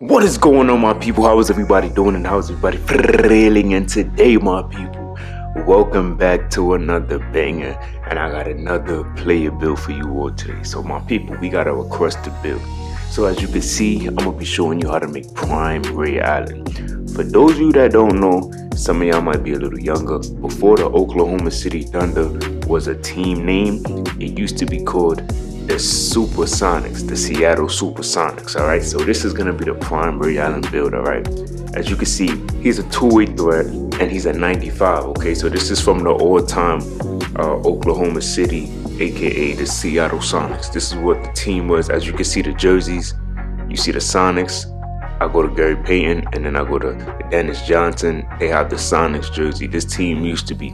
What is going on, my people? How is everybody doing and how is everybody feeling? And today, my people, welcome back to another banger, and I got another player build for you all today. So my people, we got a requested build. So as you can see, I'm gonna be showing you how to make prime Ray Allen. For those of you that don't know, some of y'all might be a little younger. Before the Oklahoma City Thunder was a team name, it used to be called the Supersonics, the Seattle Supersonics. All right, so this is gonna be the prime Ray Allen build. All right, as you can see, he's a two-way threat and he's a 95. Okay, so this is from the all-time Oklahoma City, aka the Seattle Sonics. This is what the team was. As you can see, the jerseys, you see the Sonics. I go to Gary Payton, and then I go to Dennis Johnson. They have the Sonics jersey. This team used to be,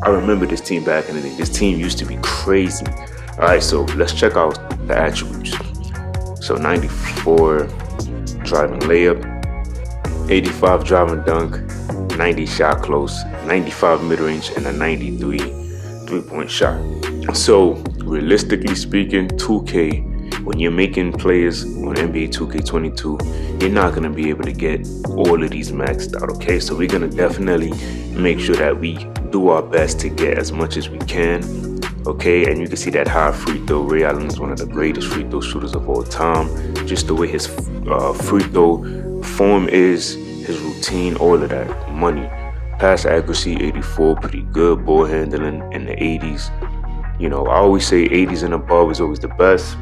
I remember this team back in the day. This team used to be crazy. All right, so let's check out the attributes. So 94 driving layup, 85 driving dunk, 90 shot close, 95 mid-range, and a 93 three-point shot. So realistically speaking, 2K, when you're making players on NBA 2K22, you're not gonna be able to get all of these maxed out, okay? So we're gonna definitely make sure that we do our best to get as much as we can, okay? And you can see that high free throw. Ray Allen is one of the greatest free throw shooters of all time. Just the way his free throw form is, his routine, all of that. Money. Pass accuracy, 84, pretty good. Ball handling in the 80s. You know, I always say 80s and above is always the best.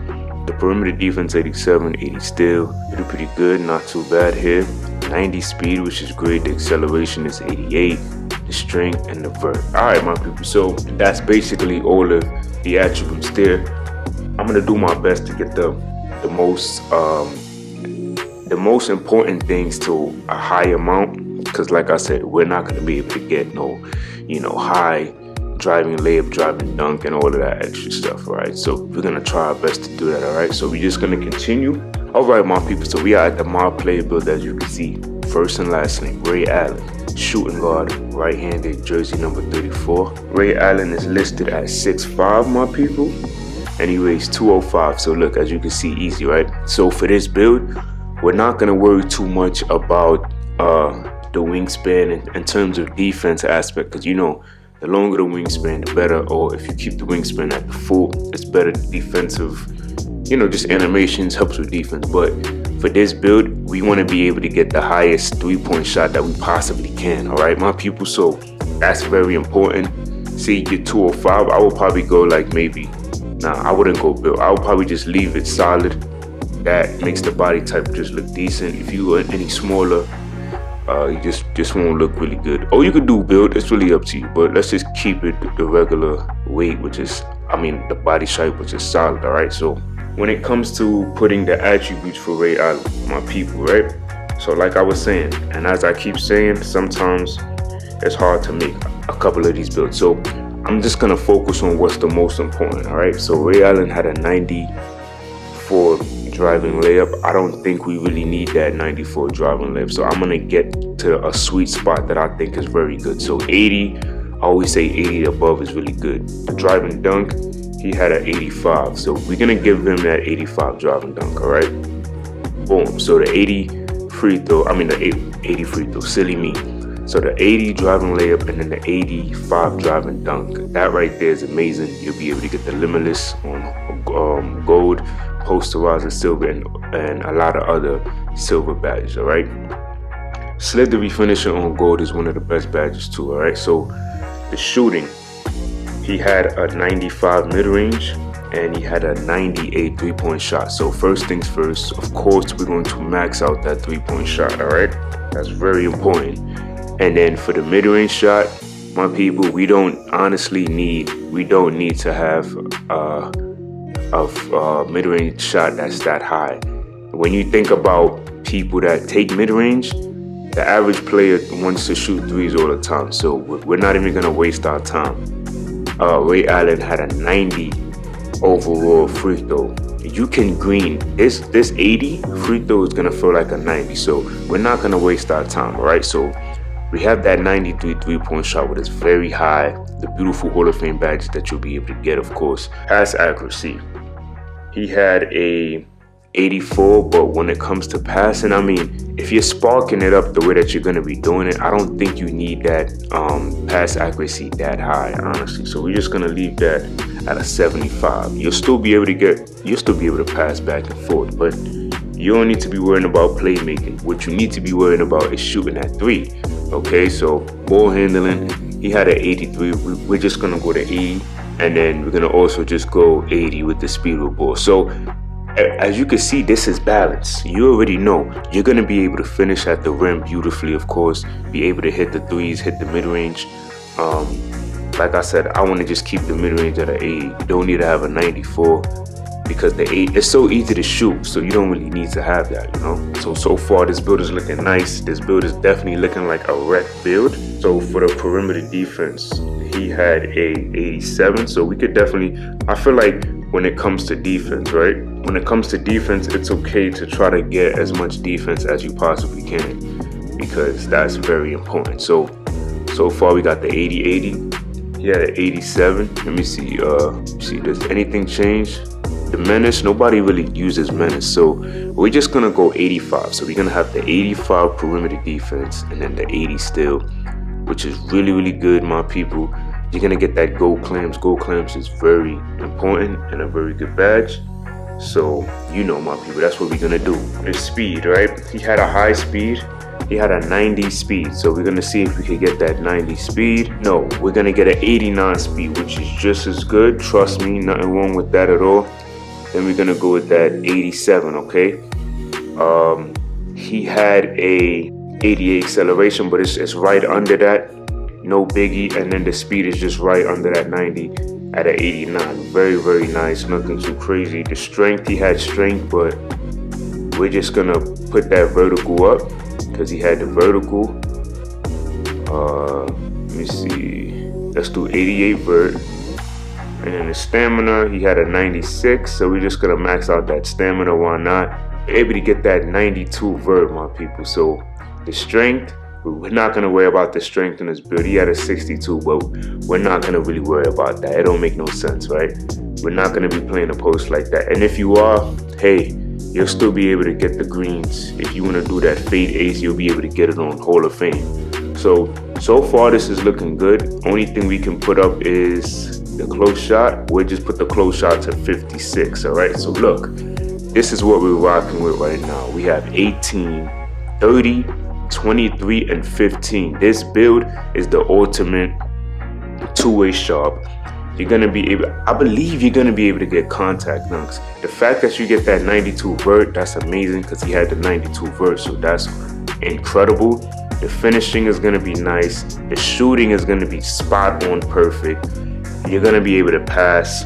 The perimeter defense, 87, 80 still. Pretty good, not too bad here. 90 speed, which is great. The acceleration is 88. The strength and the vert. Alright, my people, so that's basically all of the attributes there. I'm gonna do my best to get the most important things to a high amount, because like I said, we're not gonna be able to get no, you know, high driving layup, driving dunk, and all of that extra stuff. All right, so we're gonna try our best to do that. All right, so we're just gonna continue. All right, my people, so we are at the mob player build. As you can see, first and last name Ray Allen, shooting guard, right-handed, jersey number 34. Ray Allen is listed at 6'5", my people, and he weighs 205. So look, as you can see, easy, right? So for this build, we're not gonna worry too much about the wingspan in terms of defense aspect, because you know, the longer the wingspan, the better. Or if you keep the wingspan at the full, it's better. Defensive, you know, just animations helps with defense. But for this build, we want to be able to get the highest three-point shot that we possibly can. All right, my people. So that's very important. See, you're 205. I would probably go like maybe, nah, I wouldn't go build. I would probably just leave it solid. That makes the body type just look decent. If you are any smaller, you just won't look really good. Or you could do build, it's really up to you, but let's just keep it the regular weight, which is, I mean, the body shape, which is solid. All right, so when it comes to putting the attributes for Ray Allen, my people, right? So like I was saying, and as I keep saying, sometimes it's hard to make a couple of these builds, so I'm just gonna focus on what's the most important. All right, so Ray Allen had a 94 driving layup. I don't think we really need that 94 driving layup, so I'm gonna get to a sweet spot that I think is very good. So 80, I always say 80 above is really good. The driving dunk, he had an 85, so we're gonna give him that 85 driving dunk. All right, boom. So the 80 free throw, I mean the 80 free throw, silly me. So the 80 driving layup and then the 85 driving dunk, that right there is amazing. You'll be able to get the limitless on gold, posterizer silver, and a lot of other silver badges. All right, slithery finisher on gold is one of the best badges too. All right, so the shooting, he had a 95 mid-range and he had a 98 three-point shot. So first things first, of course, we're going to max out that three-point shot. All right, that's very important. And then for the mid-range shot, my people, we don't need to have a mid-range shot that's that high. When you think about people that take mid-range, the average player wants to shoot threes all the time, so we're not even gonna waste our time. Ray Allen had a 90 overall free throw. You can green this 80 free throw is gonna feel like a 90, so we're not gonna waste our time. All right, so we have that 93 three-point shot, which is very high. The beautiful Hall of Fame badges that you'll be able to get, of course. Pass accuracy, he had a 84, but when it comes to passing, I mean, if you're sparking it up the way that you're going to be doing it, I don't think you need that pass accuracy that high, honestly. So we're just going to leave that at a 75. You'll still be able to pass back and forth, but you don't need to be worrying about playmaking. What you need to be worrying about is shooting at 3. Okay, so ball handling, he had an 83. We're just going to go to 80, and then we're going to also just go 80 with the speed of the ball. So as you can see, this is balance. You already know you're going to be able to finish at the rim beautifully, of course, be able to hit the threes, hit the mid-range. Like I said, I want to just keep the mid-range at an 80. You don't need to have a 94 because the 8 is so easy to shoot, so you don't really need to have that, you know. So far this build is looking nice. This build is definitely looking like a wreck build. So for the perimeter defense, he had a 87, so we could definitely, I feel like when it comes to defense, right? When it comes to defense, it's okay to try to get as much defense as you possibly can, because that's very important. So far we got the 80-80. He had an 87. Let me see. Does anything change? The menace, nobody really uses menace, so we're just gonna go 85. So we're gonna have the 85 perimeter defense and then the 80 steal, which is really, really good, my people. You're gonna get that gold clams. Gold clams is very important and a very good badge. So you know, my people, that's what we're gonna do. His speed, right? He had a high speed. He had a 90 speed. So we're gonna see if we can get that 90 speed. No, we're gonna get an 89 speed, which is just as good. Trust me, nothing wrong with that at all. Then we're gonna go with that 87, okay? He had a 88 acceleration, but it's right under that. No biggie. And then the speed is just right under that 90 at an 89. Very, very nice. Nothing too crazy. The strength, he had strength, but we're just gonna put that vertical up because he had the vertical. Let me see. Let's do 88 vert. And then the stamina, he had a 96, so we're just gonna max out that stamina. Why not? We're able to get that 92 vert, my people. So the strength, we're not gonna worry about the strength in this build. He had a 62, but we're not gonna really worry about that. It don't make no sense, right? We're not gonna be playing a post like that. And if you are, hey, you'll still be able to get the greens. If you wanna do that fade ace, you'll be able to get it on Hall of Fame. So far this is looking good. Only thing we can put up is the close shot. We'll just put the close shot to 56, all right? So look, this is what we're rocking with right now. We have 18, 30, 23, and 15. This build is the ultimate two-way sharp. You're gonna be able, I believe you're gonna be able to get contact dunks. The fact that you get that 92 vert, that's amazing because he had the 92 vert, so that's incredible. The finishing is gonna be nice. The shooting is gonna be spot on perfect. You're gonna be able to pass,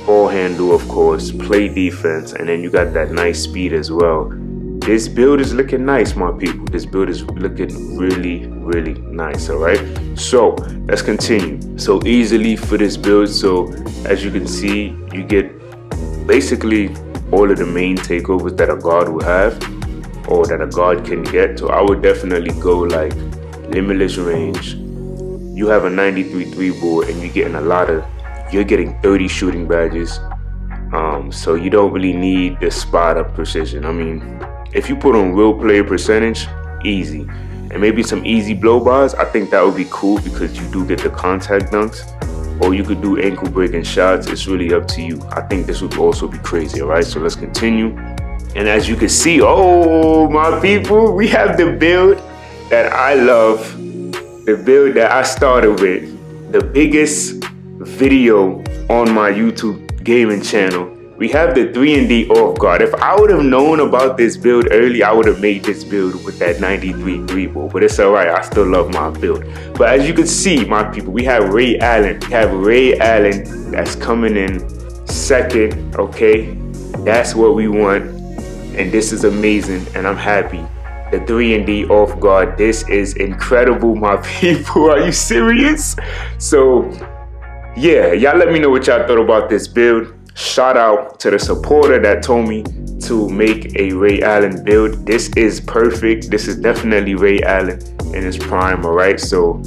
ball handle, of course, play defense, and then you got that nice speed as well. This build is looking nice, my people. This build is looking really, really nice, all right? So let's continue. So easily for this build, so as you can see, you get basically all of the main takeovers that a guard will have or that a guard can get. So I would definitely go like limitless range. You have a 93 3-ball and you're getting 30 shooting badges. So you don't really need the spot up precision. I mean, if you put on real player percentage, easy. And maybe some easy blow bars, I think that would be cool because you do get the contact dunks. Or you could do ankle breaking shots. It's really up to you. I think this would also be crazy, all right? So let's continue. And as you can see, oh, my people, we have the build that I love. The build that I started with, the biggest video on my YouTube gaming channel. We have the 3-and-D off guard. If I would have known about this build early, I would have made this build with that 93 3-ball. But it's alright, I still love my build. But as you can see, my people, we have Ray Allen. We have Ray Allen that's coming in second, okay? That's what we want. And this is amazing, and I'm happy. The 3-and-D off guard. This is incredible, my people. Are you serious? So, yeah, y'all let me know what y'all thought about this build. Shout out to the supporter that told me to make a Ray Allen build. This is perfect. This is definitely Ray Allen in his prime, all right? So,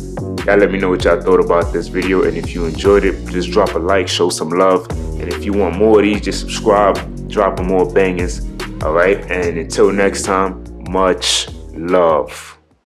y'all let me know what y'all thought about this video. And if you enjoyed it, just drop a like, show some love. And if you want more of these, just subscribe, drop more bangers. All right, and until next time, much love.